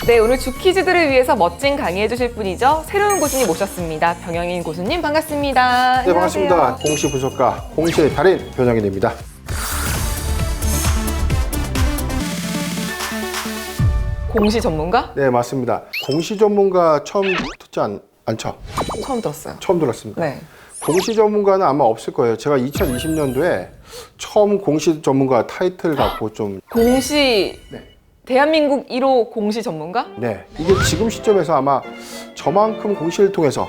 네, 오늘 주퀴즈들을 위해서 멋진 강의해 주실 분이죠. 새로운 고수님 모셨습니다. 병영인 고수님 반갑습니다. 네, 반갑습니다. 공시 분석가, 공시의 달인 변영인입니다. 공시 전문가? 네, 맞습니다. 공시 전문가 처음 듣지 않죠? 처음 들었어요. 처음 들었습니다. 네. 공시 전문가는 아마 없을 거예요. 제가 2020년도에 처음 공시 전문가 타이틀 갖고 좀 공시 네. 대한민국 1호 공시 전문가? 네, 이게 지금 시점에서 아마 저만큼 공시를 통해서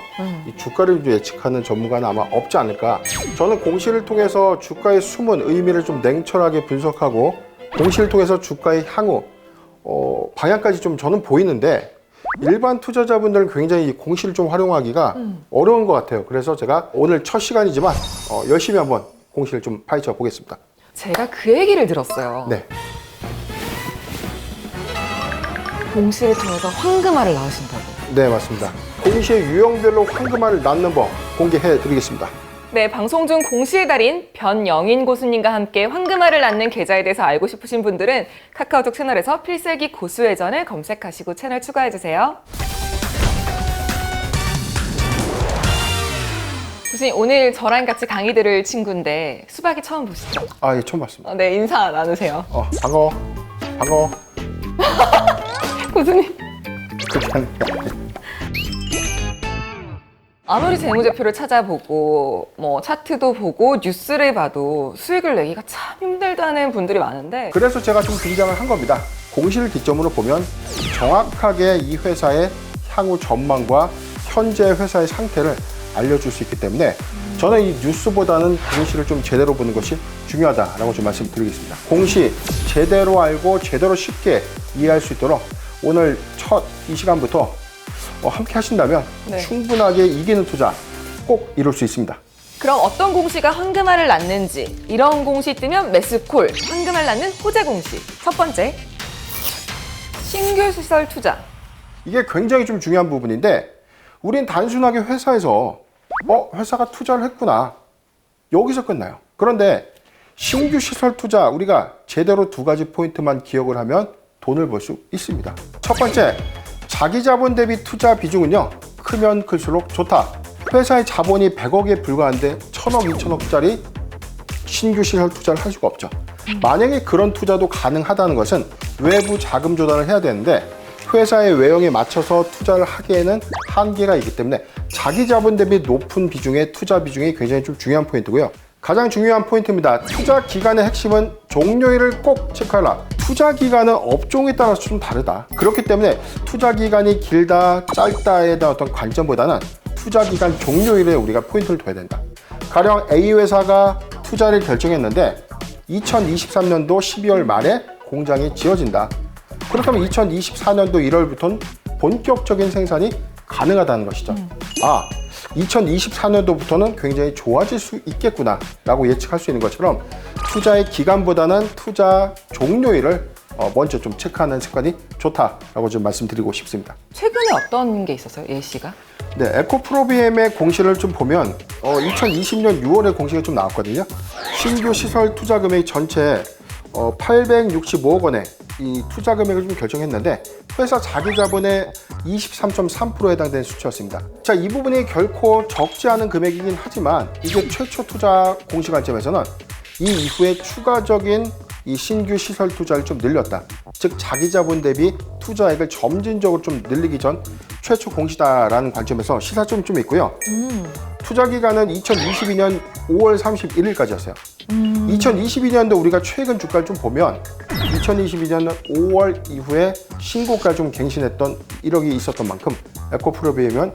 이 주가를 예측하는 전문가는 아마 없지 않을까. 저는 공시를 통해서 주가의 숨은 의미를 좀 냉철하게 분석하고 공시를 통해서 주가의 향후 방향까지 좀 저는 보이는데 일반 투자자분들은 굉장히 이 공시를 좀 활용하기가 어려운 것 같아요. 그래서 제가 오늘 첫 시간이지만 열심히 한번 공시를 좀 파헤쳐 보겠습니다. 제가 그 얘기를 들었어요. 네. 공시를 통해서 황금알을 낳으신다고. 네, 맞습니다. 공시의 유형별로 황금알을 낳는 법 공개해 드리겠습니다. 네, 방송 중 공시의 달인 변영인 고수님과 함께 황금알을 낳는 계좌에 대해서 알고 싶으신 분들은 카카오톡 채널에서 필살기 고수회전을 검색하시고 채널 추가해주세요. 고수님, 오늘 저랑 같이 강의 들을 친구인데 수박이 처음 보시죠? 아, 예, 처음 봤습니다. 네, 인사 나누세요. 반가워. 반가워. 고수님. 그렇게 하는 게 아니에요. 아무리 재무제표를 찾아보고 뭐 차트도 보고 뉴스를 봐도 수익을 내기가 참 힘들다는 분들이 많은데 그래서 제가 좀 등장을 한 겁니다. 공시를 기점으로 보면 정확하게 이 회사의 향후 전망과 현재 회사의 상태를 알려줄 수 있기 때문에 저는 이 뉴스보다는 공시를 좀 제대로 보는 것이 중요하다라고 좀 말씀드리겠습니다. 공시 제대로 알고 제대로 쉽게 이해할 수 있도록 오늘 첫 이 시간부터 함께 하신다면 네. 충분하게 이기는 투자 꼭 이룰 수 있습니다. 그럼 어떤 공시가 황금알을 낳는지 이런 공시 뜨면 매수콜, 황금알 낳는 호재 공시. 첫 번째, 신규 시설 투자. 이게 굉장히 좀 중요한 부분인데 우린 단순하게 회사에서 회사가 투자를 했구나 여기서 끝나요. 그런데 신규 시설 투자 우리가 제대로 두 가지 포인트만 기억을 하면 돈을 벌 수 있습니다. 첫 번째, 자기 자본 대비 투자 비중은요 크면 클수록 좋다. 회사의 자본이 100억에 불과한데 1000억, 2000억짜리 신규 시설 투자를 할 수가 없죠. 만약에 그런 투자도 가능하다는 것은 외부 자금 조달을 해야 되는데 회사의 외형에 맞춰서 투자를 하기에는 한계가 있기 때문에 자기 자본 대비 높은 비중의 투자 비중이 굉장히 좀 중요한 포인트고요. 가장 중요한 포인트입니다. 투자 기간의 핵심은 종료일을 꼭 체크하라. 투자 기간은 업종에 따라서 좀 다르다. 그렇기 때문에 투자 기간이 길다, 짧다에 대한 어떤 관점보다는 투자 기간 종료일에 우리가 포인트를 둬야 된다. 가령 A 회사가 투자를 결정했는데 2023년도 12월 말에 공장이 지어진다. 그렇다면 2024년도 1월부터는 본격적인 생산이 가능하다는 것이죠. 2024년도부터는 굉장히 좋아질 수 있겠구나 라고 예측할 수 있는 것처럼 투자의 기간보다는 투자 종료일을 먼저 좀 체크하는 습관이 좋다라고 좀 말씀드리고 싶습니다. 최근에 어떤 게 있었어요, 예시가? 네, 에코프로비엠의 공시를 좀 보면 2020년 6월에 공시가 좀 나왔거든요. 신규 시설 투자 금액 전체 865억 원의 이 투자 금액을 좀 결정했는데 회사 자기 자본의 23.3%에 해당되는 수치였습니다. 자, 이 부분이 결코 적지 않은 금액이긴 하지만 이게 최초 투자 공시 관점에서는 이 이후에 추가적인 이 신규 시설 투자를 좀 늘렸다. 즉 자기 자본 대비 투자액을 점진적으로 좀 늘리기 전 최초 공시다라는 관점에서 시사점이 좀 있고요. 투자 기간은 2022년 5월 31일까지였어요. 2022년도 우리가 최근 주가를 좀 보면 2022년 5월 이후에 신고가 좀 갱신했던 이력이 있었던 만큼 에코프로비엠은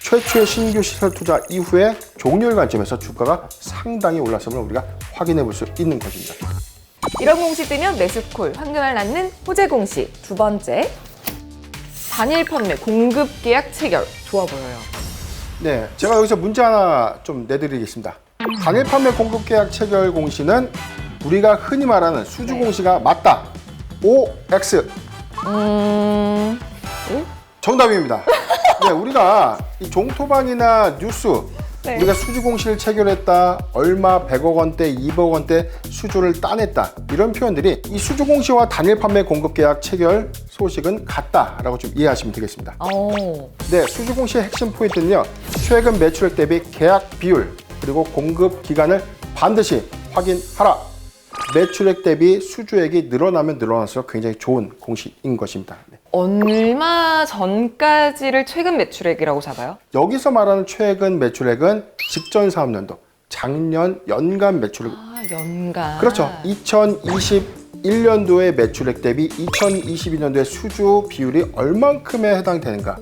최초의 신규 시설 투자 이후에 종료일 관점에서 주가가 상당히 올랐음을 우리가 확인해 볼 수 있는 것입니다. 이런 공시 뜨면 매수콜, 황금알 낳는 호재 공시. 두 번째, 단일 판매, 공급 계약 체결. 좋아 보여요. 네, 제가 여기서 문제 하나 좀 내드리겠습니다. 단일 판매 공급 계약 체결 공시는 우리가 흔히 말하는 수주 공시가 맞다. O, X. 정답입니다. 네, 우리가 이 종토방이나 뉴스 네. 우리가 수주 공시를 체결했다, 얼마 100억 원대, 200억 원대 수주를 따냈다, 이런 표현들이 이 수주 공시와 단일 판매 공급 계약 체결 소식은 같다라고 좀 이해하시면 되겠습니다. 네, 수주 공시의 핵심 포인트는요, 최근 매출액 대비 계약 비율 그리고 공급 기간을 반드시 확인하라. 매출액 대비 수주액이 늘어나면 늘어날수록 굉장히 좋은 공시인 것입니다. 네. 얼마 전까지를 최근 매출액이라고 잡아요? 여기서 말하는 최근 매출액은 직전 사업년도, 작년 연간 매출액. 연간. 그렇죠. 2021년도의 매출액 대비 2022년도의 수주 비율이 얼만큼에 해당되는가.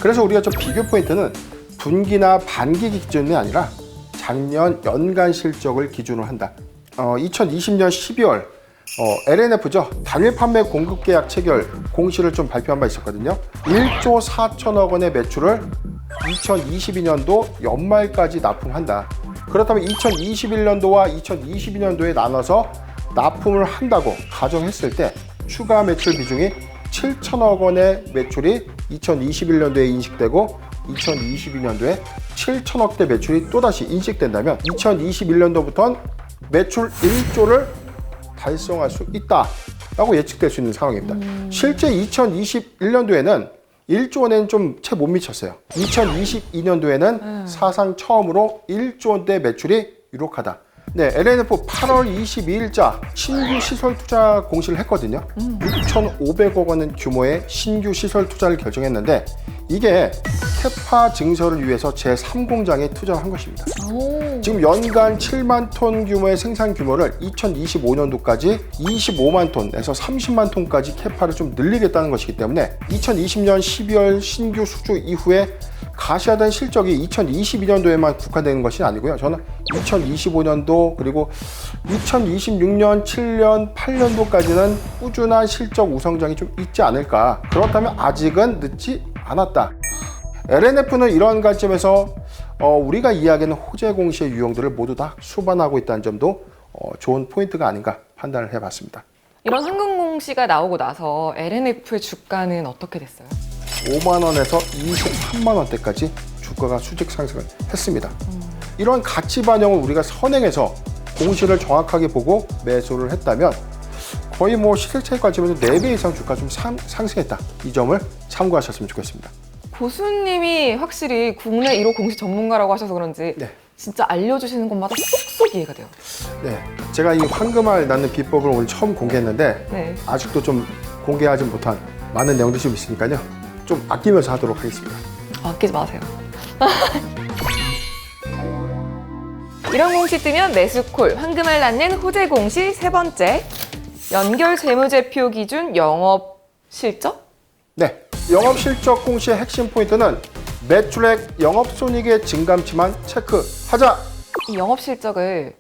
그래서 우리가 좀 비교 포인트는 분기나 반기 기준이 아니라 작년 연간 실적을 기준으로 한다. 2020년 12월 LNF죠. 단일 판매 공급 계약 체결 공시를 좀 발표한 바 있었거든요. 1조 4천억 원의 매출을 2022년도 연말까지 납품한다. 그렇다면 2021년도와 2022년도에 나눠서 납품을 한다고 가정했을 때 추가 매출 비중이 7천억 원의 매출이 2021년도에 인식되고 2022년도에 7천억대 매출이 또다시 인식된다면 2021년도부터는 매출 1조를 달성할 수 있다라고 예측될 수 있는 상황입니다. 실제 2021년도에는 1조 원에는 좀 채 못 미쳤어요. 2022년도에는 사상 처음으로 1조 원대 매출이 유력하다. 네, LNF 8월 22일자 신규 시설 투자 공시를 했거든요. 6,500억 원 규모의 신규 시설 투자를 결정했는데 이게 캐파 증설을 위해서 제3공장에 투자를 한 것입니다. 지금 연간 7만 톤 규모의 생산 규모를 2025년도까지 25만 톤에서 30만 톤까지 캐파를 좀 늘리겠다는 것이기 때문에 2020년 12월 신규 수주 이후에 가시화된 실적이 2022년도에만 국한되는 것이 아니고요. 저는 2025년도 그리고 2026년, 7년, 8년도까지는 꾸준한 실적 우성장이 좀 있지 않을까. 그렇다면 아직은 늦지 않았다. LNF는 이러한 관점에서 우리가 이야기하는 호재 공시의 유형들을 모두 다 수반하고 있다는 점도 좋은 포인트가 아닌가 판단을 해봤습니다. 이런 황금 공시가 나오고 나서 LNF의 주가는 어떻게 됐어요? 5만 원에서 23만 원대까지 주가가 수직 상승을 했습니다. 이런 가치 반영을 우리가 선행해서 공시를 정확하게 보고 매수를 했다면 거의 뭐 시세차익 관점에서 4배 이상 주가 좀 상승했다. 이 점을 참고하셨으면 좋겠습니다. 고수님이 확실히 국내 1호 공시 전문가라고 하셔서 그런지 네. 진짜 알려주시는 것마다 쏙쏙 이해가 돼요. 네, 제가 이 황금알 낳는 비법을 오늘 처음 공개했는데 네. 아직도 좀 공개하지 못한 많은 내용들이 좀 있으니까요. 좀 아끼면서 하도록 하겠습니다. 아끼지 마세요. 이런 공시 뜨면 매수콜, 황금알 낳는 호재 공시 세 번째. 연결 재무제표 기준 영업 실적? 네, 영업 실적 공시의 핵심 포인트는 매출액, 영업손익의 증감치만 체크하자. 이 영업 실적을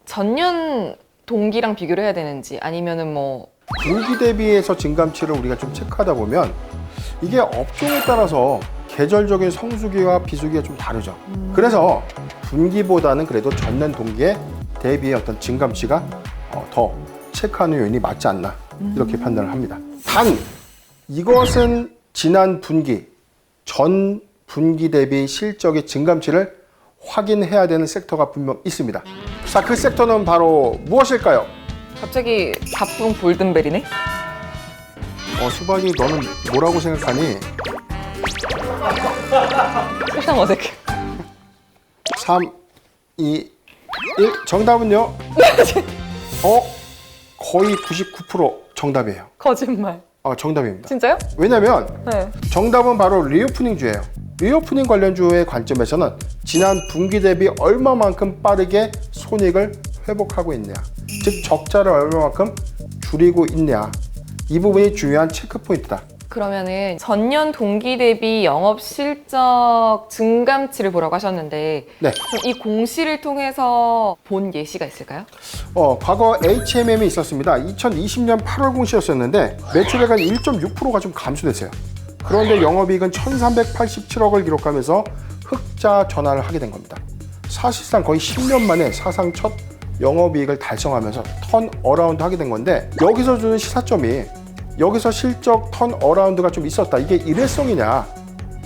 전년 동기랑 비교를 해야 되는지 아니면은 뭐 분기 대비해서 증감치를 우리가 좀 체크하다 보면 이게 업종에 따라서 계절적인 성수기와 비수기가 좀 다르죠. 그래서 분기보다는 그래도 전년 동기에 대비해 어떤 증감치가 더 체크하는 요인이 맞지 않나 이렇게 판단을 합니다. 단 이것은 지난 분기, 전 분기 대비 실적의 증감치를 확인해야 되는 섹터가 분명 있습니다. 자, 그 섹터는 바로 무엇일까요? 갑자기 바쁜 골든벨이네? 수박이 너는 뭐라고 생각하니? 일단 어색해. 3, 2, 1 정답은요? 거의 99% 정답이에요. 거짓말. 정답입니다. 진짜요? 왜냐면 네. 정답은 바로 리오프닝주예요. 리오프닝 관련주의 관점에서는 지난 분기 대비 얼마만큼 빠르게 손익을 회복하고 있냐, 즉 적자를 얼마만큼 줄이고 있냐, 이 부분이 중요한 체크 포인트다. 그러면은 전년 동기 대비 영업 실적 증감치를 보라고 하셨는데 네. 그럼 이 공시를 통해서 본 예시가 있을까요? 과거 HMM이 있었습니다. 2020년 8월 공시였었는데 매출액은 1.6%가 좀 감소됐어요. 그런데 영업이익은 1,387억을 기록하면서 흑자 전환을 하게 된 겁니다. 사실상 거의 10년 만에 사상 첫 영업이익을 달성하면서 턴 어라운드 하게 된 건데, 여기서 주는 시사점이 여기서 실적 턴 어라운드가 좀 있었다. 이게 일회성이냐,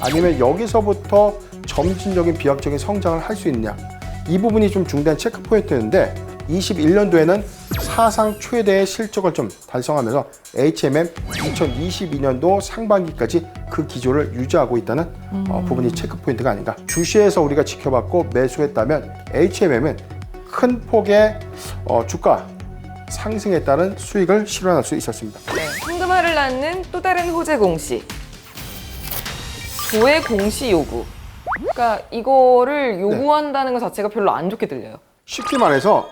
아니면 여기서부터 점진적인 비약적인 성장을 할 수 있느냐, 이 부분이 좀 중대한 체크 포인트였는데 21년도에는 사상 최대의 실적을 좀 달성하면서 HMM 2022년도 상반기까지 그 기조를 유지하고 있다는 부분이 체크 포인트가 아닌가. 주시에서 우리가 지켜봤고 매수했다면 HMM은 큰 폭의 주가 상승에 따른 수익을 실현할 수 있었습니다. 네, 황금알을 낳는 또 다른 호재 공시. 조회 공시 요구. 그러니까 이거를 요구한다는 것 자체가 별로 안 좋게 들려요. 쉽게 말해서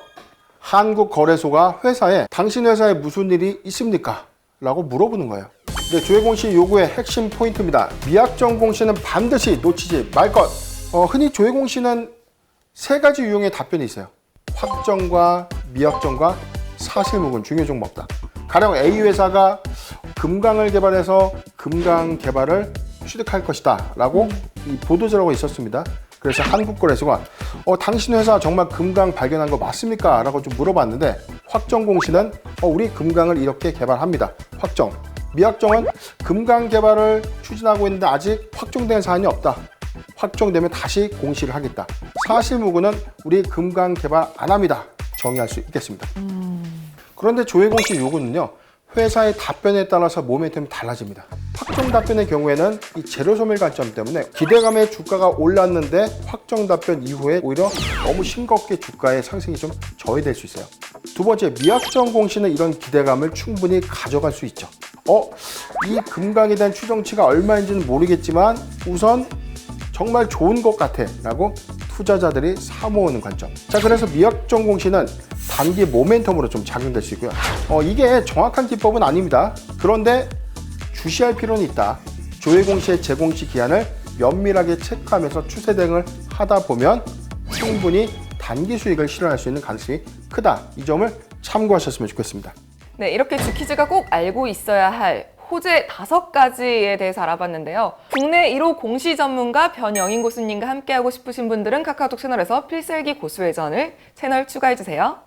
한국거래소가 회사에 당신 회사에 무슨 일이 있습니까? 라고 물어보는 거예요. 근데 조회 공시 요구의 핵심 포인트입니다. 미약정 공시는 반드시 놓치지 말 것. 흔히 조회 공시는 세 가지 유형의 답변이 있어요. 확정과 미약정과 사실무근 중요 종목 없다. 가령 A 회사가 금강을 개발해서 금강 개발을 취득할 것이다 라고 이 보도자료가 있었습니다. 그래서 한국거래소가 당신 회사 정말 금강 발견한 거 맞습니까? 라고 좀 물어봤는데, 확정 공시는 우리 금강을 이렇게 개발합니다. 확정. 미확정은 금강 개발을 추진하고 있는데 아직 확정된 사안이 없다. 확정되면 다시 공시를 하겠다. 사실무근은 우리 금강 개발 안 합니다. 정의할 수 있겠습니다. 그런데 조회 공시 요구는요, 회사의 답변에 따라서 모멘텀이 달라집니다. 확정 답변의 경우에는 이 재료 소멸 관점 때문에 기대감에 주가가 올랐는데 확정 답변 이후에 오히려 너무 싱겁게 주가의 상승이 좀 저해될 수 있어요. 두 번째, 미확정 공시는 이런 기대감을 충분히 가져갈 수 있죠. 이 금강에 대한 추정치가 얼마인지는 모르겠지만 우선 정말 좋은 것 같아 라고 투자자들이 사모으는 관점. 자, 그래서 미확정 공시는 단기 모멘텀으로 좀 작용될 수 있고요. 이게 정확한 기법은 아닙니다. 그런데 주시할 필요는 있다. 조회 공시의 재공시 기한을 면밀하게 체크하면서 추세 대응을 하다 보면 충분히 단기 수익을 실현할 수 있는 가능성이 크다. 이 점을 참고하셨으면 좋겠습니다. 네, 이렇게 주키즈가 꼭 알고 있어야 할 호재 5가지에 대해서 알아봤는데요. 국내 1호 공시 전문가 변영인 고수님과 함께하고 싶으신 분들은 카카오톡 채널에서 필살기 고수회전을 채널 추가해주세요.